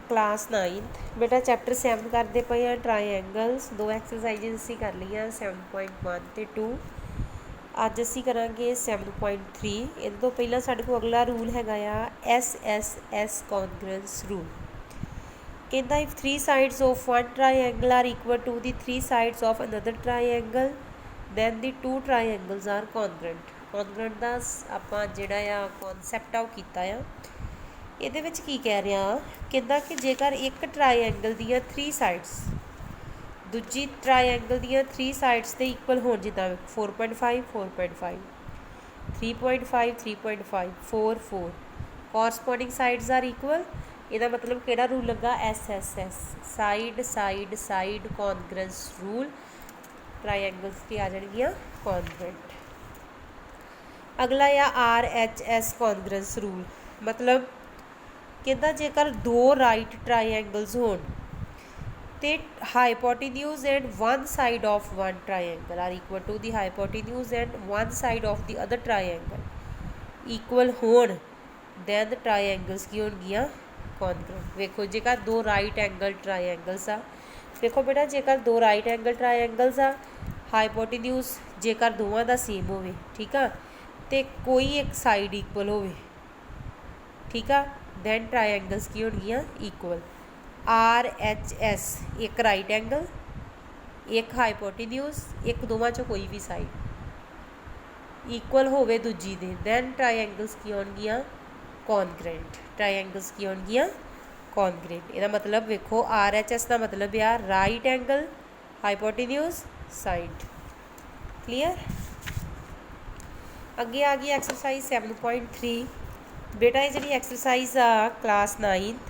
Class 9th बेटा chapter 7 करते पे हैं ट्रायंगल्स। दो एक्सरसाइज असी कर लिया 7.1 ते 2। अज असी करांगे 7.3। ये तो पहला साडे को अगला रूल हैगा SSS कॉन्ग्रेंस रूल। कहता if 3 sides of one triangle are equal to the 3 sides of another triangle then the 2 triangles are congruent। Congruent का आपां जिहड़ा आ कॉन्सैप्ट आ कीता आ। ਇਹਦੇ ਵਿੱਚ ਕੀ ਕਹਿ ਰਿਹਾ ਕਹਿੰਦਾ ਕਿ ਜੇਕਰ ਇੱਕ ਟਰਾਇੰਗਲ ਦੀਆਂ 3 ਸਾਈਡਸ ਦੂਜੀ ਟਰਾਇੰਗਲ ਦੀਆਂ 3 ਸਾਈਡਸ ਦੇ ਇਕੁਅਲ ਹੋਣ, ਜਿੱਦਾਂ 4.5 4.5 3.5 3.5 4 4 ਕੋਰਸਪੋਂਡਿੰਗ ਸਾਈਡਸ ਆਰ ਇਕੁਅਲ। ਇਹਦਾ ਮਤਲਬ ਕਿਹੜਾ ਰੂਲ ਲੱਗਾ? SSS side side side congruence rule. Triangles की आ जाएगी कॉन्ग्रेंट। अगला आ RHS कॉन्ग्रेंस रूल। मतलब कहता जेकर दो राइट ट्रायंगल्स होन तो hypotenuse and one side of one triangle are equal to the hypotenuse and one side of the other triangle equal होन दैन द ट्रायंगल्स की होणगियां कॉन्ग्रेंट। वेखो जेकर दो राइट एंगल ट्रायंगल्स आ, देखो बेटा जेकर दो राइट एंगल ट्रायंगल्स आ, हाइपोटेन्यूज जेकर दोवां दा सेम होवे, ठीक आ, ते कोई एक साइड इक्वल होवे, ठीक आ, दैन ट्रायंगल्स की होणगियां इक्वल। RHS एक राइट एंगल, एक हाइपोटेन्यूज, एक दोवां चों कोई भी साइड इक्वल होवे दूजी दे, दैन ट्रायंगल्स की होणगियां कॉन्ग्रेंट। ट्रायंगल्स की होणगियां कॉन्ग्रेंट। ਇਹਦਾ मतलब वेखो RHS का मतलब आ right angle hypotenuse side. Clear. अगे आ गई एक्सरसाइज 7.3। बेटा ये जी एक्सरसाइज आ क्लास 9th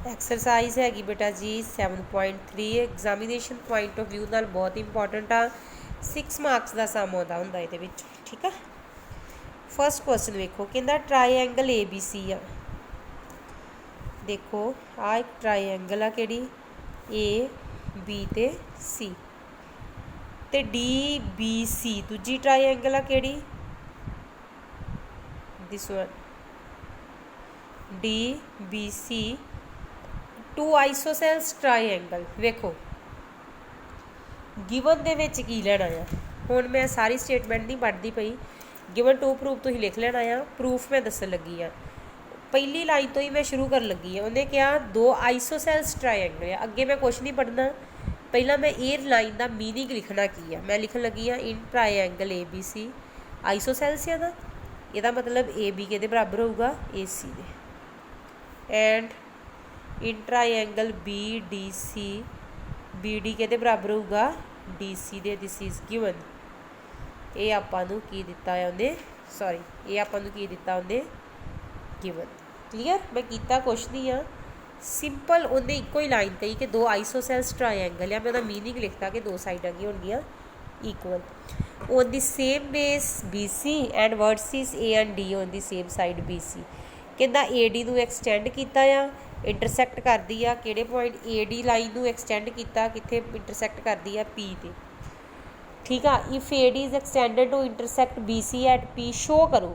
एक्सरसाइज हैगी बेटा जी 7.3। एग्जामिनेशन पॉइंट ऑफ व्यू नाल बहुत इंपॉर्टेंट आ। 6 मार्क्स का सम आता होंदा इहदे विच, ठीक है। फर्स्ट क्वेश्चन वेखो कहंदा ट्रायंगल ABC आ। देखो आ एक ट्रायंगल आ किहड़ी AB ते C ते DBC दूजी ट्रायंगल आ किहड़ी this one DBC। Two isosceles triangle. वेखो गिवन दे विच की लेना आ, हुण मैं सारी स्टेटमेंट नहीं पढ़ती पई, गिवन टू प्रूफ तुसीं लिख लेना आ, प्रूफ मैं दसन लगी आ। पहली लाइन तो ही मैं शुरू कर लगी है। उन्हें क्या दो आइसोसेल्स ट्रायंगल है, अगे मैं कुछ नहीं पढ़ना, पहला मैं ये लाइन का मीनिंग लिखना की है। मैं लिखन लगी हाँ इन ट्रायंगल ABC आइसोसेल्स है ना, ਇਹਦਾ मतलब AB के बराबर होगा AC they. And in triangle BDC BD के बराबर होगा DC they. This is given. ये आपां नूं की दिता है उन्हें, सॉरी ये आपां नूं की दिता उन्हें गिवन। क्लीयर। मैं कीता कुछ नहीं हाँ, सिंपल उन्हें इको ही लाइन कही कि दो आइसोसेल्स ट्रायंगल है, मैं उहदा मीनिंग लिखता कि दो साइडां की होणगियां equal on the same base BC and vertices A and D on the same side BC। कहता AD नूं एक्सटेंड कीता आ, इंटरसैक्ट करदी आ किहड़े पॉइंट AD लाइन नूं एक्सटेंड कीता कित्थे इंटरसैक्ट करदी आ P ते, ठीक आ। If AD is extended to intersect BC at P show करो।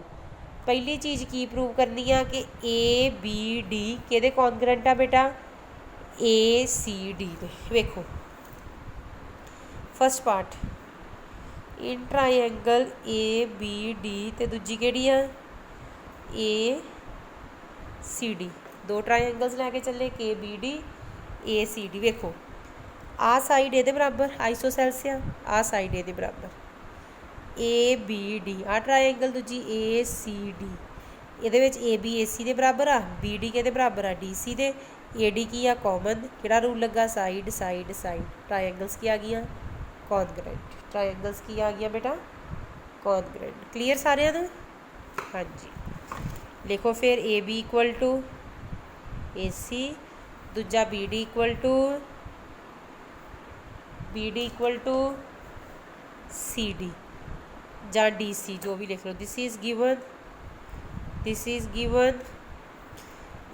पहली चीज़ की प्रूव करनी है कि ABD किहदे कॉन्ग्रेंट आ बेटा ACD दे। वेखो first part in triangle ABD ते दूजी केड़ी आ ACD। दो ट्रायंगल्स लैके चले KBD ACD। वेखो आ साइड ये बराबर आइसोसेल्स आ साइड ये बराबर ABD। आ ट्रायंगल दूजी ACD, ये AB AC के बराबर आ, BD के बराबर आ DC दे। AD की आ कॉमन, किहड़ा रूल लगा साइड साइड साइड। ट्रायंगल्स की आ गई कॉन्ग्रेंट। ट्रायंगल्स की आ गया बेटा कॉन्ग्रेंट। क्लीयर सारिਆਂ ਨੂੰ? हाँ जी। लिखो फिर AB इक्वल टू AC, दूजा BD इक्वल टू CD ਜਾਂ DC जो भी लिख लो। This is given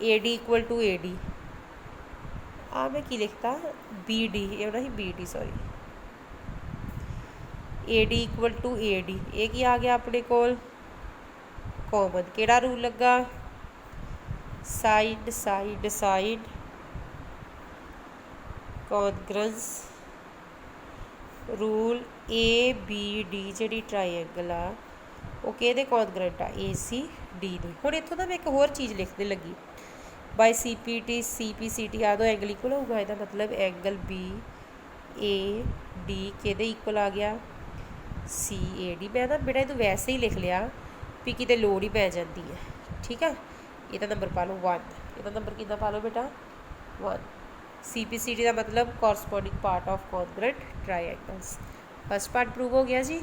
AD equal to AD। आ मैं की लिखता BD, ये होना ही BD sorry. AD equal to AD ये की आ गया अपने कोल कॉमन। किहड़ा रूल लगा side side side congruence rule A B D जी ट्राइएंगल आ वो कि कॉन्ग्रेंट आ ए सी डी ने। हुण इत्थों दा मैं एक होर चीज़ लिखने लगी by C P C T आदो एंगल इक्वल होगा। इसका मतलब एंगल बी ए डी कि इक्वल आ गया सी ए डी। मैं ना बेटा इनू वैसे ही लिख लिया भी किते लोड़ ही पै जाती है। ठीक है, इसका नंबर पा लो 1। इसका नंबर कितना पा लो बेटा 1। सी पी सी टी का मतलब corresponding part of congruent triangles. First part prove हो गया जी।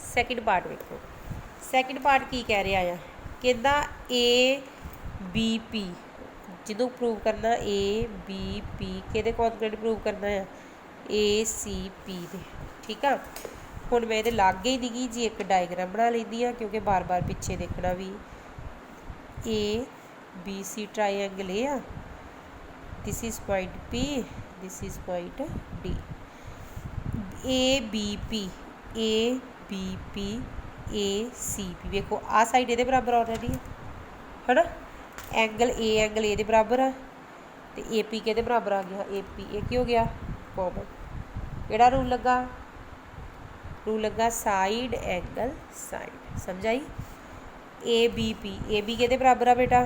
सैकेंड पार्ट देखो, सैकेंड पार्ट की कह रहा है कहता ए बी पी जिन्हों प्रूव करना ए बी पी कि कॉन्ग्रेंट प्रूव करना है ए सी पी दे। ठीक है, हुण मैं ये लागे ही नहीं जी एक डायग्राम बना लेंदी हाँ क्योंकि बार बार पिछे देखना भी ए बी सी ट्राइएंगल ए आ। This is point P, this is point D। A B P A C P देखो आ साइड ये बराबर ऑलरेडी है ना। एंगल ए बराबर है तो ए पी के बराबर आ गया ए पी। ए की हो गया कॉमन। केड़ा रूल लगा साइड एंगल साइड। समझ आई। ए बी के बराबर आ बेटा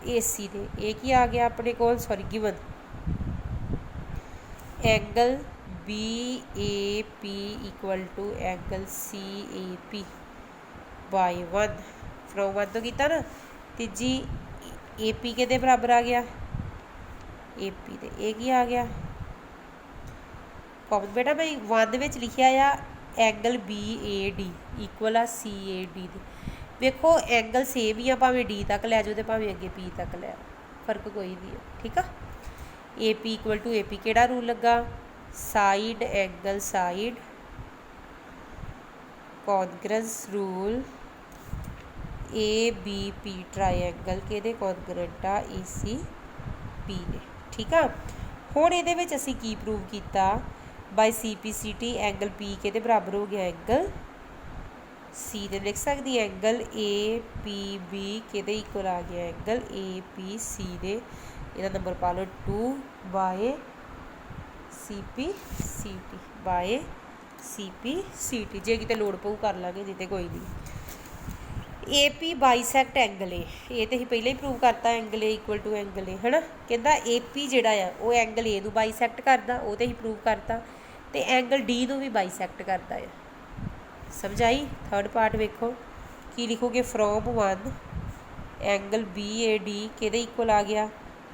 ए सी दे। एक ही आ गया अपने को sorry given angle B A P equal to angle C A P by 1 from 1 तो किया ना। तीजी ए पी के बराबर आ गया ए पी दे। एक ही आ गया कॉमन। बेटा मैं 1 में लिखिया आ angle B A D equal आ सी ए डी दे। देखो एंगल सेम ही आ भावें डी तक लै जाओ तो भावें अगे पी तक लै, फर्क कोई नहीं है। ठीक है, A P equal to A P केड़ा रूल लगा side angle side congruence rule A B P triangle के कॉन्ग्रेंट आ ए सी पी ने। ठीक है, हुण इहदे विच असीं की प्रूव किया by C P C T angle P के बराबर हो गया एंगल सी ने। लिख सकती एंगल ए पी बी के इक्वल आ गया एंगल ए पी सी ने। इसका नंबर पा लो 2 by C P C T by C P C T. जे किते लोड़ पऊ कर लाँगे जिते कोई नहीं। ए पी बाईसैक्ट एंगल ए तो ही पहले ही प्रूव करता angle A equal to angle A है ना। कहता ए पी जोड़ा आ वो एंगल ए नू बाईसैक्ट करता वो तो ही प्रूव करता तो एंगल डी नू भी बाईसैक्ट करता है। समझ आई। थर्ड पार्ट वेखो की लिखोगे from 1 angle B A D कि इक्वल आ गया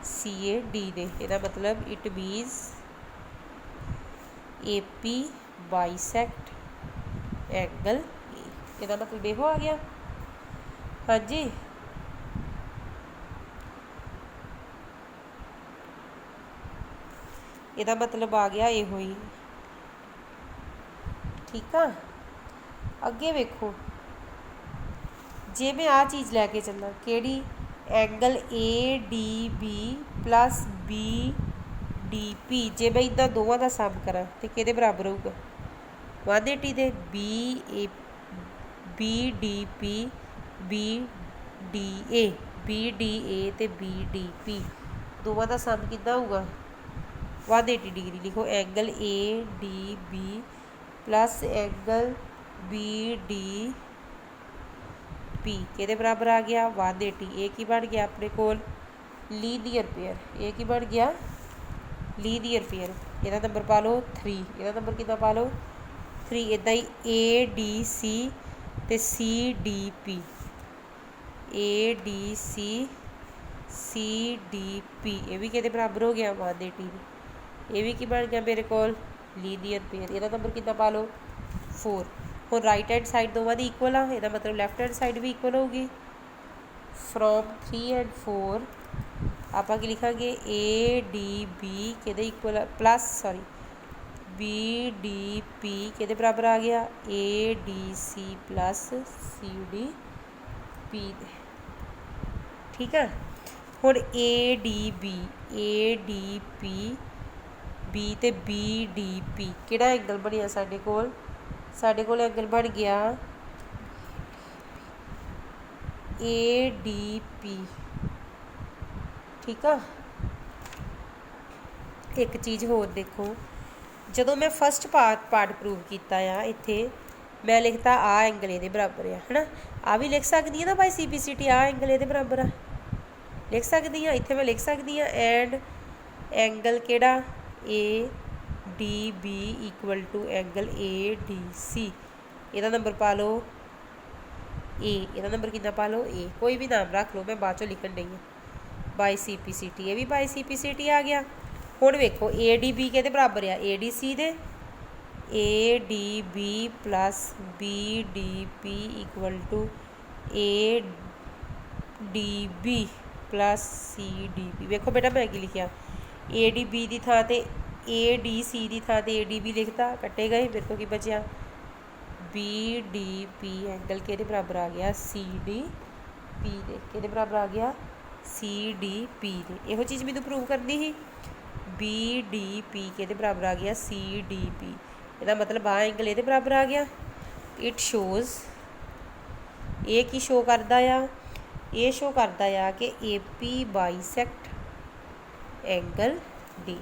सी ए डी दे। इसका मतलब it means A P bisect angle A. इसका मतलब देखो आ गया। हाँ जी, इसका मतलब आ गया यो ही। ठीक है, अगे वेखो जे मैं आ चीज़ लैके चलना केड़ी angle A D B plus B D P. जे मैं इन्होंने दोवां का सम करा तो कि बराबर होगा 180 दे B D P B D A ते बी डी पी दोवां का सम कितना होगा 180 डिग्री। लिखो angle A D B plus angle B D P के बराबर आ गया 180। एक ही बन गया अपने को लीनियर पेयर। एक ही बन गया लीनियर पेयर। इसका नंबर पा लो 3। इसका नंबर कितना पा लो 3। इदा ही ए डी सी ते C D P A D C D P ये भी कि बराबर हो गया 180। ये भी की बन गया मेरे को लीनियर पेयर। इसका नंबर कितना पा लो 4। और राइट हैंड साइड दोवां दी इक्वल आ। इसका मतलब लैफ्ट हैंड साइड भी इक्वल होगी। फ्रॉम 3 एंड 4 आप लिखा ए डी बी के equal plus sorry B D P के बराबर आ गया A D C plus C D P. ठीक है, हुण ए डी पी बी ते बी डी पी किहड़ा एंगल बनिया साडे कोल एंगल बन गया ADP। ठीक आ। एक चीज़ होर देखो, जदों मैं फस्ट पार्ट प्रूव किया आ, इत्थे मैं लिखता आ एंगल ये बराबर है ना, आ भी लिख सकती ना बाई CPCT, आ एंगल ये बराबर आ लिख सकती हाँ। इत्थे मैं लिख सकती हाँ एंड एंगल केड़ा ADB equal to angle ADC। ਇਹਦਾ नंबर पा लो A, ਇਹਦਾ नंबर कितना पा लो A, कोई भी नाम रख लो, मैं बाद चो लिखन डई हाँ बाई CPCT। ये भी बाई CPCT आ गया। हुण वेखो ADB किहदे बराबर आ, ADC दे। ADB plus BDP equal to ADB plus CDP। वेखो बेटा मैं की लिखिया, ADB की थां ते ADC की थां ते ADB लिखता, कट्टे गए, मेरे को की बचिया BDP एंगल के बराबर आ गया CDP दे, के बराबर आ गया CDP दे। इहो चीज़ मैनू प्रूव करनी ही, BDP के बराबर आ गया CDP। ਇਹਦਾ मतलब आ एंगल ये बराबर आ गया। इट शोज़ ये की शो करता आ, ये शो करता आ कि AP बाईसैक्ट एंगल D।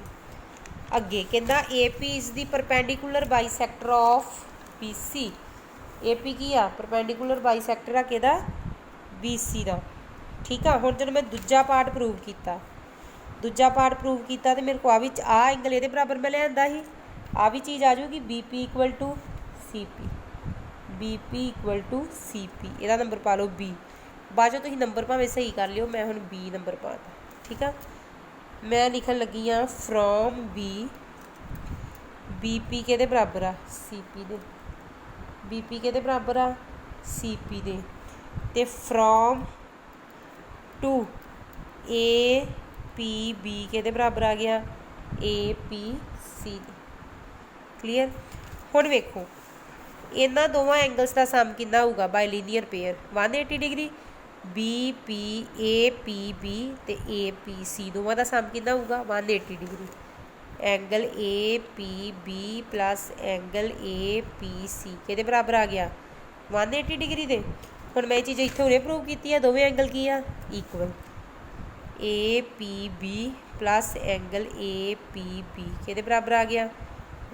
अगे कहता AP is the perpendicular bisector of BC। AP की आ परपेंडिकुलर बाईसैक्टर आ किहदा BC का। ठीक है, हुण जब मैं दूजा पार्ट प्रूव किया, दूजा पार्ट प्रूव किया तो मेरे को आ एंगल ये बराबर मैं लिया ही, आ भी चीज़ आ जाऊगी BP equal to CP, BP equal to CP। ਇਹਦਾ नंबर पा लो B। बाद चो तुसीं नंबर भावें सही कर लियो, मैं हुण B नंबर पाता। ठीक है, मैं लिखन लगी हाँ फ्रॉम B, BP के बराबर आ CP दे, BP के बराबर आ CP दे, ते फ्रॉम टू APB के बराबर आ गया APC दे। क्लीयर। हुण वेखो इन्हां दोवां एंगल्स का सम कितना होगा bye linear pair 180 degree. APB ते APC दोवां का सम कितना होगा 180 degree. Angle APB plus angle APC के बराबर आ गया 180 डिग्री दे। हुण मैं चीज़ इत्थे हुणे प्रूव की है, दोवें एंगल की आ equal. APB plus angle APB के बराबर आ गया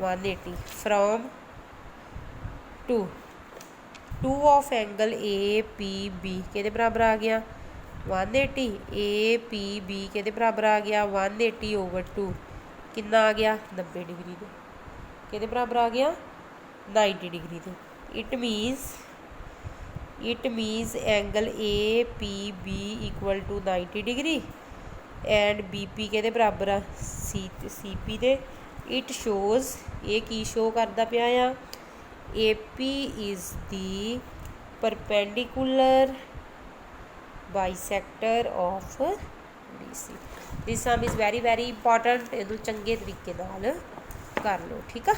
180 from two of angle APB के बराबर आ गया 180, APB के बराबर आ गया 180 ओवर 2 कितना आ गया 90 डिग्री दे, के बराबर आ गया 90 डिग्री दे। It means angle APB equal to 90 degree and BP के बराबर आ CP दे। इट शोज़ ये की शो करता पिया आ AP is the perpendicular bisector of BC। This sum is very important, इनू चंगे तरीके नाल कर लो। ठीक है।